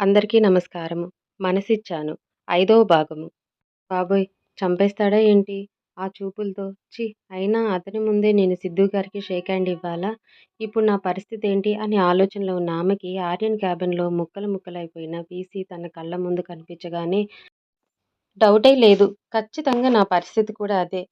అందరికీ నమస్కారము. మనసిచ్చాను. ఐదవ భాగము. బాబోయ్! చంపేస్తాడా ఏంటి? ఆ చూపులతో. ఛీ! అయినా అతని ముందే నేను సిద్ధూ గారికి షేక్ హ్యాండ్ ఇవ్వాలా? ఇప్పుడు నా పరిస్థితేంటి? అని ఆలోచనలో ఉన్న ఆమెకి ఆర్యన్ క్యాబిన్‌లో ముక్కలు ముక్కలైపోయిన వీసీ తన కళ్ళ ముందు కనిపించగానే డౌటే లేదు. ఖచ్చితంగా నా పరిస్థితి కూడా అదే.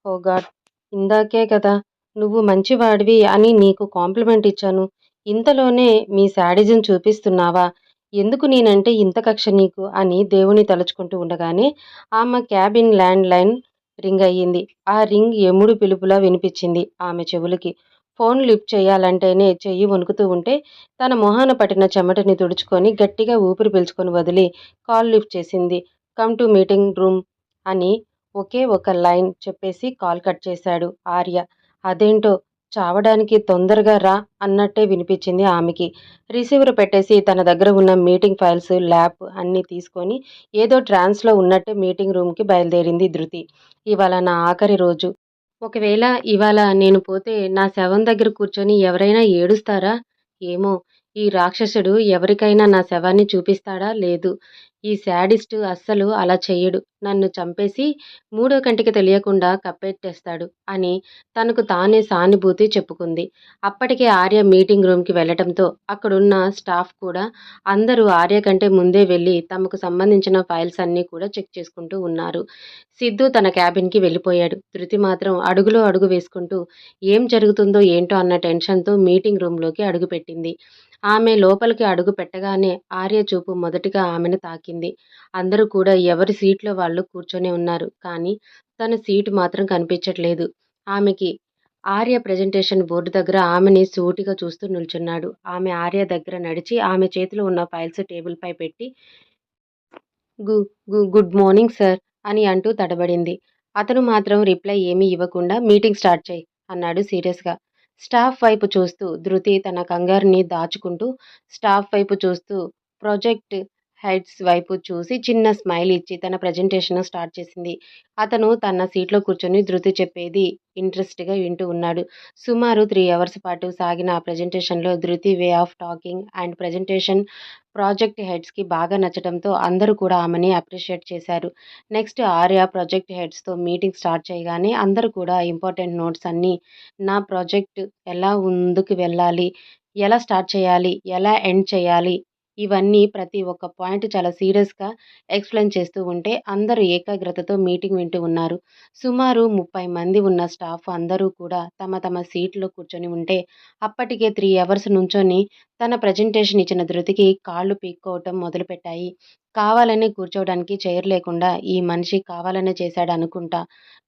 ఓ గాడ్! ఇందాకే కదా నువ్వు మంచివాడివి అని నీకు కాంప్లిమెంట్ ఇచ్చాను. ఇంతలోనే మీ శాడిజం చూపిస్తున్నావా? ఎందుకు నేనంటే ఇంత కక్ష నీకు? అని దేవుడిని తలుచుకుంటూ ఉండగానే ఆమె క్యాబిన్ ల్యాండ్‌లైన్ రింగ్ అయ్యింది. ఆ రింగ్ యముడు పిలుపులా వినిపించింది ఆమె చెవులకి. ఫోన్ లిఫ్ట్ చేయాలంటేనే చెయ్యి వణుకుతూ ఉంటే తన మొహాన పట్టిన చెమటని తుడుచుకొని గట్టిగా ఊపిరి పీల్చుకొని వదిలి కాల్ లిఫ్ట్ చేసింది. కమ్ టు మీటింగ్ రూమ్ అని ఒకే ఒక లైన్ చెప్పేసి కాల్ కట్ చేశాడు ఆర్య. అదేంటో చావడానికి తొందరగా రా అన్నట్టే వినిపించింది ఆమెకి. రిసీవర్ పెట్టేసి తన దగ్గర ఉన్న మీటింగ్ ఫైల్స్, ల్యాప్ అన్నీ తీసుకొని ఏదో ట్రాన్స్‌లో ఉన్నట్టే మీటింగ్ రూమ్‌కి బయలుదేరింది ధృతి. ఇవాళ నా ఆఖరి రోజు. ఒకవేళ ఇవాళ నేను పోతే నా శవం దగ్గర కూర్చొని ఎవరైనా ఏడుస్తారా? ఏమో! ఈ రాక్షసుడు ఎవరికైనా నా శవాన్ని చూపిస్తాడా? లేదు. ఈ శాడిస్టు అస్సలు అలా చెయ్యడు. నన్ను చంపేసి మూడో కంటికి తెలియకుండా కప్పెట్టేస్తాడు అని తనకు తానే సానుభూతి చెప్పుకుంది. అప్పటికే ఆర్య మీటింగ్ రూమ్‌కి వెళ్ళటంతో అక్కడున్న స్టాఫ్ కూడా అందరూ ఆర్య కంటే ముందే వెళ్లి తమకు సంబంధించిన ఫైల్స్ అన్నీ కూడా చెక్ చేసుకుంటూ ఉన్నారు. సిద్ధు తన క్యాబిన్‌కి వెళ్ళిపోయాడు. ధృతి మాత్రం అడుగులో అడుగు వేసుకుంటూ ఏం జరుగుతుందో ఏంటో అన్న టెన్షన్‌తో మీటింగ్ రూమ్‌లోకి అడుగుపెట్టింది. ఆమె లోపలికి అడుగు పెట్టగానే ఆర్య చూపు మొదటిగా ఆమెను తాకింది. అందరూ కూడా ఎవరి సీట్‌లో వాళ్ళు కూర్చొనే ఉన్నారు. కానీ తన సీటు మాత్రం కనిపించట్లేదు. ఆమెకి ఆర్య ప్రెజెంటేషన్ బోర్డు దగ్గర ఆమెని సూటిగా చూస్తూ నిల్చున్నాడు. ఆమె ఆర్య దగ్గర నడిచి ఆమె చేతిలో ఉన్న ఫైల్స్ టేబుల్‌పై పెట్టి గు గుడ్ మార్నింగ్ సార్ అని అంటూ తడబడింది. అతను మాత్రం రిప్లై ఏమీ ఇవ్వకుండా మీటింగ్ స్టార్ట్ చెయ్ అన్నాడు సీరియస్‌గా. స్టాఫ్ వైపు చూస్తూ ధృతి తన కంగారుని దాచుకుంటూ స్టాఫ్ వైపు చూస్తూ ప్రాజెక్ట్ హెడ్స్ వైపు చూసి చిన్న స్మైల్ ఇచ్చి తన ప్రెజెంటేషన్ స్టార్ట్ చేసింది. అతను తన సీట్లో కూర్చొని ధృతి చెప్పేది ఇంట్రెస్ట్‌గా వింటూ ఉన్నాడు. సుమారు 3 అవర్స్ పాటు సాగిన ఆ ప్రెజెంటేషన్‌లో Dhriti way of talking and presentation project హెడ్స్‌కి బాగా నచ్చడంతో అందరూ కూడా ఆమెని అప్రిషియేట్ చేశారు. నెక్స్ట్ ఆర్య ప్రాజెక్ట్ హెడ్స్‌తో మీటింగ్ స్టార్ట్ చేయగానే అందరూ కూడా ఇంపార్టెంట్ నోట్స్ అన్నీ నా ప్రాజెక్ట్ ఎలా ముందుకు వెళ్ళాలి? ఎలా స్టార్ట్ చేయాలి? ఎలా ఎండ్ చేయాలి? ఇవన్నీ ప్రతి ఒక్క పాయింట్ చాలా సీరియస్‌గా ఎక్స్‌ప్లెయిన్ చేస్తూ ఉంటే అందరూ ఏకాగ్రతతో మీటింగ్ వింటూ ఉన్నారు. సుమారు 30 మంది ఉన్న స్టాఫ్ అందరూ కూడా తమ తమ సీట్‌లో కూర్చొని ఉంటే అప్పటికే 3 అవర్స్ నుంచొని తన ప్రెజెంటేషన్ ఇచ్చిన ధృతికి కాళ్ళు పీక్కోవటం మొదలుపెట్టాయి. కావాలనే కూర్చోవడానికి చైర్ లేకుండా ఈ మనిషి కావాలనే చేశాడనుకుంటా.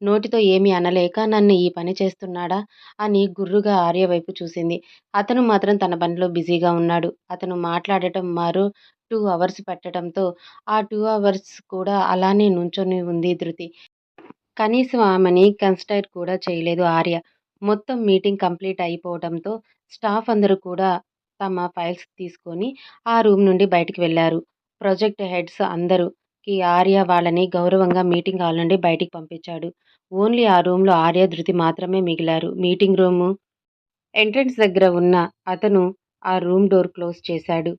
నోటితో ఏమీ అనలేక నన్ను ఈ పని చేస్తున్నాడా? అని గుర్రుగా ఆర్య వైపు చూసింది. అతను మాత్రం తన పనిలో బిజీగా ఉన్నాడు. అతను మాట్లాడటం మరో 2 అవర్స్ పట్టడంతో ఆ 2 అవర్స్ కూడా అలానే నుంచొని ఉంది ధృతి. కనీసం ఆమెని కన్సిడర్ కూడా చేయలేదు ఆర్య. మొత్తం మీటింగ్ కంప్లీట్ అయిపోవడంతో స్టాఫ్ అందరూ కూడా తమ ఫైల్స్ తీసుకొని ఆ రూమ్ నుండి బయటికి వెళ్లారు. ప్రాజెక్ట్ హెడ్స్ అందరూకి ఆర్య వాళ్ళని గౌరవంగా మీటింగ్ హాల్ నుండి బయటికి పంపించాడు. ఓన్లీ ఆ రూమ్‌లో ఆర్య, ధృతి మాత్రమే మిగిలారు. మీటింగ్ రూము ఎంట్రన్స్ దగ్గర ఉన్న అతను ఆ రూమ్ డోర్ క్లోజ్ చేశాడు.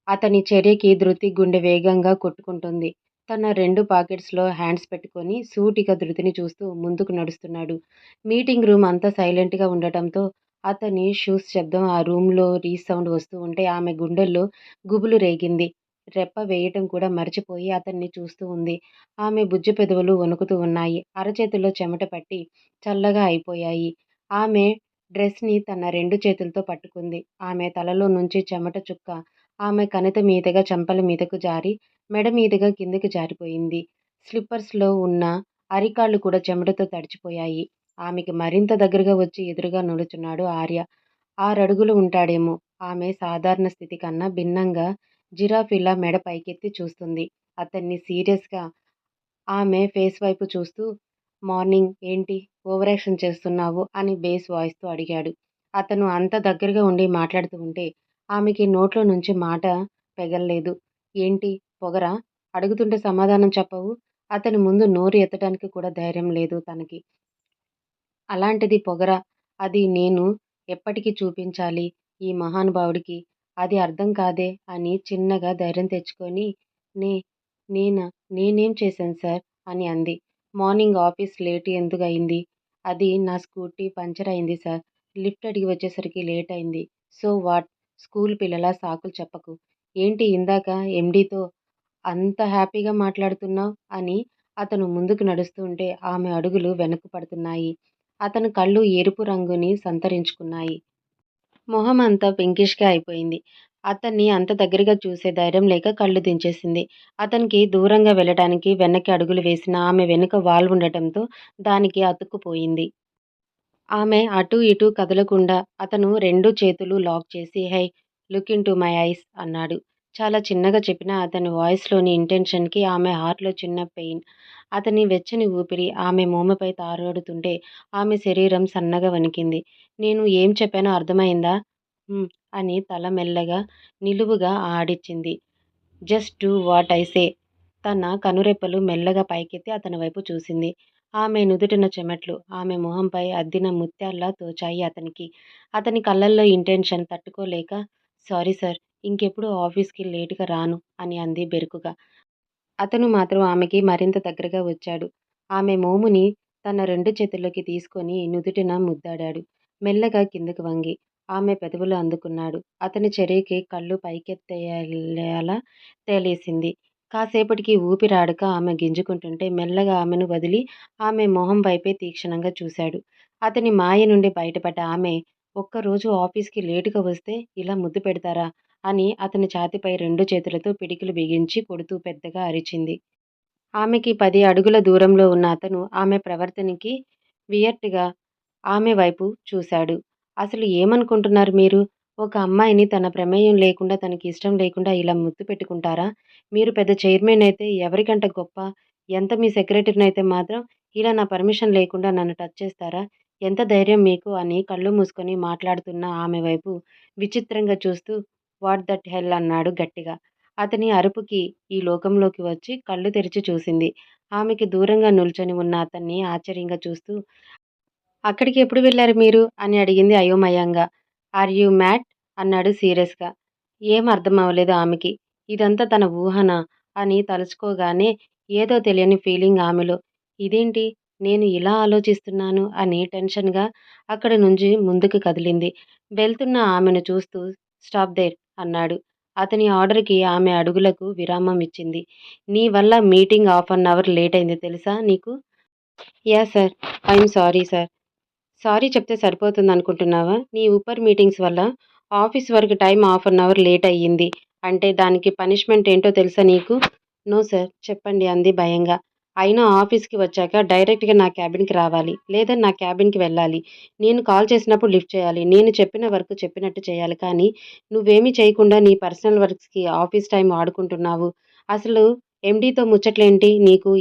అతని చర్యకి ధృతి గుండె వేగంగా కొట్టుకుంటుంది. తన 2 పాకెట్స్‌లో హ్యాండ్స్ పెట్టుకొని సూటిగా ధృతిని చూస్తూ ముందుకు నడుస్తున్నాడు. మీటింగ్ రూమ్ అంతా సైలెంట్‌గా ఉండటంతో అతని షూస్ శబ్దం ఆ రూమ్‌లో రీసౌండ్ వస్తూ ఉంటే ఆమె గుండెల్లో గుబులు రేగింది. రెప్ప వేయటం కూడా మర్చిపోయి అతన్ని చూస్తూ ఉంది. ఆమె బుజ్జి పెదవులు వణుకుతూ ఉన్నాయి. అరచేతుల్లో చెమట పట్టి చల్లగా అయిపోయాయి. ఆమె డ్రెస్‌ని తన 2 చేతులతో పట్టుకుంది. ఆమె తలలో నుంచి చెమట చుక్క ఆమె కణిత మీదుగా చెంపల మీదకు జారి మెడ మీదుగా కిందకి జారిపోయింది. స్లిప్పర్స్‌లో ఉన్న అరికాళ్ళు కూడా చెమటతో తడిచిపోయాయి. ఆమెకి మరింత దగ్గరగా వచ్చి ఎదురుగా నిలుచున్నాడు ఆర్య. 6 అడుగులు ఉంటాడేమో. ఆమె సాధారణ స్థితి కన్నా భిన్నంగా జిరాఫీలా మెడ పైకెత్తి చూస్తుంది. అతన్ని సీరియస్‌గా ఆమె ఫేస్ వైపు చూస్తూ మార్నింగ్ ఏంటి ఓవరాక్షన్ చేస్తున్నావు అని బేస్ వాయిస్‌తో అడిగాడు. అతను అంత దగ్గరగా ఉండి మాట్లాడుతూ ఉంటే ఆమెకి నోట్లో నుంచి మాట పెగల్లేదు. ఏంటి పొగరా? అడుగుతుంటే సమాధానం చెప్పవు? అతని ముందు నోరు ఎత్తడానికి కూడా ధైర్యం లేదు తనకి. అలాంటిది పొగరా? అది నేను ఎప్పటికి చూపించాలి ఈ మహానుభావుడికి? అది అర్థం కాదే అని చిన్నగా ధైర్యం తెచ్చుకొని, నే నేనా? నేనేం చేశాను సార్ అని అంది. మార్నింగ్ ఆఫీస్ లేట్ ఎందుకయింది? అది నా స్కూటీ పంక్చర్ అయింది సార్. లిఫ్ట్ అడిగి వచ్చేసరికి లేట్ అయింది. So what? స్కూల్ పిల్లలా సాకులు చెప్పకు. ఏంటి ఇందాక ఎండీతో అంత హ్యాపీగా మాట్లాడుతున్నావు అని అతను ముందుకు నడుస్తుంటే ఆమె అడుగులు వెనక్కు పడుతున్నాయి. అతని కళ్ళు ఎరుపు రంగుని సంతరించుకున్నాయి. మొహం అంతా పింకిష్‌గా అయిపోయింది. అతన్ని అంత దగ్గరగా చూసే ధైర్యం లేక కళ్ళు దించేసింది. అతనికి దూరంగా వెళ్ళటానికి వెనక్కి అడుగులు వేసినా ఆమె వెనుక వాల్ ఉండటంతో దానికి అతుక్కుపోయింది. ఆమె అటూ ఇటూ కదలకుండా అతను 2 చేతులూ లాక్ చేసి hey! Look into my eyes అన్నాడు. చాలా చిన్నగా చెప్పినా అతని వాయిస్‌లోని ఇంటెన్షన్‌కి ఆమె హార్ట్‌లో చిన్న పెయిన్. అతని వెచ్చని ఊపిరి ఆమె మోముపై తారాడుతుంటే ఆమె శరీరం సన్నగా వణికింది. నేను ఏం చెప్పానో అర్థమయిందా? హ్మ్. అని తల మెల్లగా నిలువుగా ఆడించింది. Just do what I say. తన కనురెప్పలు మెల్లగా పైకెత్తి అతని వైపు చూసింది. ఆమె నుదుటిన చెమట్లు ఆమె మొహంపై అద్దిన ముత్యాల్లా తోచాయి అతనికి. అతని కళ్ళల్లో ఇంటెన్షన్ తట్టుకోలేక సారీ సార్. ఇంకెప్పుడూ ఆఫీస్‌కి లేటుగా రాను అని అంది బెరుకుగా. అతను మాత్రం ఆమెకి మరింత దగ్గరగా వచ్చాడు. ఆమె మోముని తన 2 చేతుల్లోకి తీసుకొని నుదుటిన ముద్దాడాడు. మెల్లగా కిందకి వంగి, ఆమె పెదవులు అందుకున్నాడు. అతని చర్యకి కళ్ళు పైకెత్తేయాలా తేలేసింది. కాసేపటికి ఊపిరాడక ఆమె గింజుకుంటుంటే మెల్లగా ఆమెను వదిలి ఆమె మొహం వైపే తీక్షణంగా చూశాడు. అతని మాయ నుండి బయటపడ్డ ఆమె, ఒక్కరోజు ఆఫీస్‌కి లేటుగా వస్తే ఇలా ముద్దు పెడతారా? అని అతని ఛాతీపై 2 చేతులతో పిడికిలి బిగించి కొడుతూ పెద్దగా అరిచింది. ఆమెకి 10 అడుగుల దూరంలో ఉన్న అతను ఆమె ప్రవర్తనకి వియర్ట్‌గా ఆమె వైపు చూశాడు. అసలు ఏమనుకుంటున్నారు మీరు? ఒక అమ్మాయిని తన ప్రమేయం లేకుండా, తనకి ఇష్టం లేకుండా ఇలా ముద్దు పెట్టుకుంటారా? మీరు పెద్ద చైర్మన్ అయితే ఎవరికంట గొప్ప? ఎంత మీ సెక్రటరీనైతే మాత్రం ఇలా నా పర్మిషన్ లేకుండా నన్ను టచ్ చేస్తారా? ఎంత ధైర్యం మీకు? అని కళ్ళు మూసుకొని మాట్లాడుతున్న ఆమె వైపు విచిత్రంగా చూస్తూ వాట్ దట్ హెల్ అన్నాడు గట్టిగా. అతని అరుపుకి ఈ లోకంలోకి వచ్చి కళ్ళు తెరిచి చూసింది. ఆమెకి దూరంగా నిల్చొని ఉన్న అతన్ని ఆశ్చర్యంగా చూస్తూ అక్కడికి ఎప్పుడు వెళ్లారు మీరు? అని అడిగింది అయోమయంగా. Are you mad? అన్నాడు సీరియస్‌గా. ఏం అర్థమవ్వలేదు ఆమెకి. ఇదంతా తన ఊహనా? అని తలుచుకోగానే ఏదో తెలియని ఫీలింగ్ ఆమెలో. ఇదేంటి? నేను ఇలా ఆలోచిస్తున్నాను అని టెన్షన్‌గా అక్కడి నుంచి ముందుకు కదిలింది. వెళ్తున్న ఆమెను చూస్తూ స్టాప్ దేర్ అన్నాడు. అతని ఆర్డర్‌కి ఆమె అడుగులకు విరామం ఇచ్చింది. నీ వల్ల meeting half an hour late అయింది తెలుసా నీకు? Yeah! Sir. I'm sorry sir. Sorry చెప్తే సరిపోతుందనుకుంటున్నావా? నీ ఊపర్ మీటింగ్స్ వల్ల office work time half an hour late అయ్యింది. అంటే దానికి పనిష్మెంట్ ఏంటో తెలుసా నీకు? No sir. చెప్పండి అంది భయంగా. అయినా ఆఫీస్‌కి వచ్చాక డైరెక్ట్‌గా నా క్యాబిన్‌కి రావాలి. లేదా నా క్యాబిన్‌కి వెళ్ళాలి. నేను కాల్ చేసినప్పుడు లిఫ్ట్ చేయాలి. నేను చెప్పిన వర్క్ చెప్పినట్టు చేయాలి. కానీ నువ్వేమీ చేయకుండా నీ పర్సనల్ వర్క్స్‌కి ఆఫీస్ టైమ్ వాడుకుంటున్నావు. అసలు ఎండీతో ముచ్చట్లేంటి నీకు?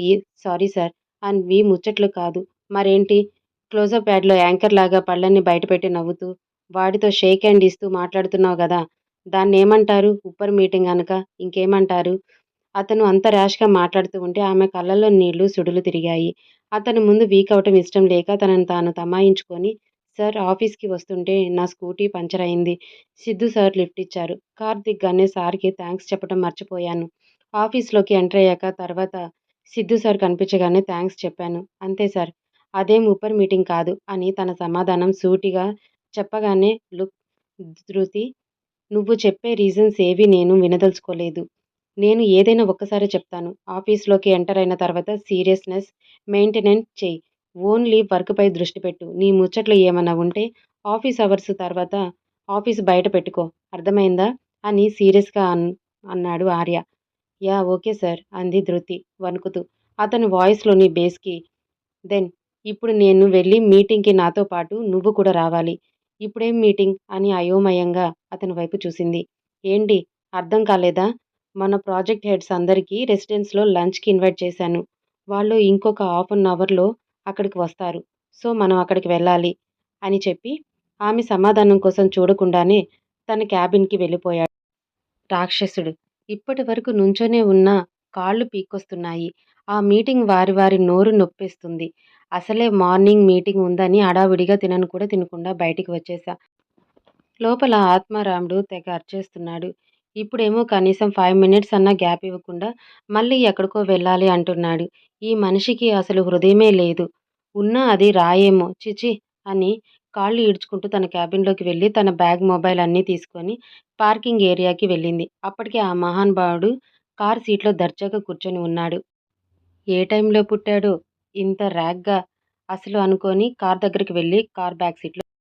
Sorry sir. అవి ముచ్చట్లు కాదు. మరేంటి? క్లోజప్ యాడ్‌లో యాంకర్‌లాగా పళ్ళన్నీ బయటపెట్టి నవ్వుతూ, వాడితో షేక్ హ్యాండ్ ఇస్తూ మాట్లాడుతున్నావు గదా! దాన్నేమంటారు? ఉప్పర్ మీటింగ్ అనక ఇంకేమంటారు? అతను అంత ర్యాష్‌గా మాట్లాడుతూ ఉంటే ఆమె కళ్ళల్లో నీళ్లు సుడులు తిరిగాయి. అతని ముందు వీక్ అవ్వటం ఇష్టం లేక తనను తాను తమాయించుకొని, సార్ ఆఫీస్‌కి వస్తుంటే నా స్కూటీ పంక్చర్ అయింది. సిద్ధు సార్ లిఫ్ట్ ఇచ్చారు. కారు దిగ్గానే సార్‌కి థాంక్స్ చెప్పడం మర్చిపోయాను. ఆఫీస్‌లోకి ఎంటర్ అయ్యాక తర్వాత సిద్ధు సార్ కనిపించగానే థాంక్స్ చెప్పాను. అంతే సార్. అదేం ఊపర్ మీటింగ్ కాదు అని తన సమాధానం సూటిగా చెప్పగానే లుక్ ధృతి నువ్వు చెప్పే రీజన్స్ ఏవీ నేను వినదలుచుకోలేదు. నేను ఏదైనా ఒక్కసారే చెప్తాను. ఆఫీస్‌లోకి ఎంటర్ అయిన తర్వాత సీరియస్‌నెస్ మెయింటెనెన్స్ చెయ్యి. ఓన్లీ వర్క్‌పై దృష్టి పెట్టు. నీ ముచ్చట్లు ఏమన్నా ఉంటే ఆఫీస్ అవర్స్ తర్వాత ఆఫీస్ బయట పెట్టుకో. అర్థమైందా? అని సీరియస్‌గా అన్నాడు ఆర్య. యాహ్! ఓకే సార్ అంది ధృతి వణుకుతూ. అతని వాయిస్‌లోని బేస్‌కి దెన్ ఇప్పుడు నేను వెళ్ళి మీటింగ్‌కి నాతో పాటు నువ్వు కూడా రావాలి. ఇప్పుడేం మీటింగ్? అని అయోమయంగా అతని వైపు చూసింది. ఏంటి? అర్థం కాలేదా? మన ప్రాజెక్ట్ హెడ్స్ అందరికీ రెసిడెన్స్‌లో లంచ్‌కి ఇన్వైట్ చేశాను. వాళ్ళు ఇంకొక హాఫ్ అన్ అవర్‌లో అక్కడికి వస్తారు. సో, మనం అక్కడికి వెళ్ళాలి అని చెప్పి ఆమె సమాధానం కోసం చూడకుండానే తన క్యాబిన్‌కి వెళ్ళిపోయాడు. రాక్షసుడు. ఇప్పటివరకు నుంచొనే ఉన్నా కాళ్ళు పీక్కొస్తున్నాయి. ఆ మీటింగ్ వారి వారి నోరు నొప్పేస్తుంది. అసలే మార్నింగ్ మీటింగ్ ఉందని హడావిడిగా తినను కూడా తినకుండా బయటికి వచ్చేశా. లోపల ఆత్మారాముడు తెగ అరిచేస్తున్నాడు. ఇప్పుడేమో కనీసం 5 మినిట్స్ అన్నా గ్యాప్ ఇవ్వకుండా మళ్ళీ ఎక్కడికో వెళ్ళాలి అంటున్నాడు. ఈ మనిషికి అసలు హృదయమే లేదు. ఉన్నా అది రాయేమో ఛీఛీ! అని కాళ్ళు ఈడ్చుకుంటూ తన క్యాబిన్‌లోకి వెళ్ళి తన బ్యాగ్, మొబైల్ అన్నీ తీసుకొని పార్కింగ్ ఏరియాకి వెళ్ళింది. అప్పటికే ఆ మహానుభావుడు కారు సీట్‌లో దర్జాగా కూర్చొని ఉన్నాడు. ఏ టైంలో పుట్టాడో ఇంత ర్యాగ్‌గా అసలు అనుకోని కారు దగ్గరికి వెళ్ళి కారు బ్యాక్ సీట్‌లో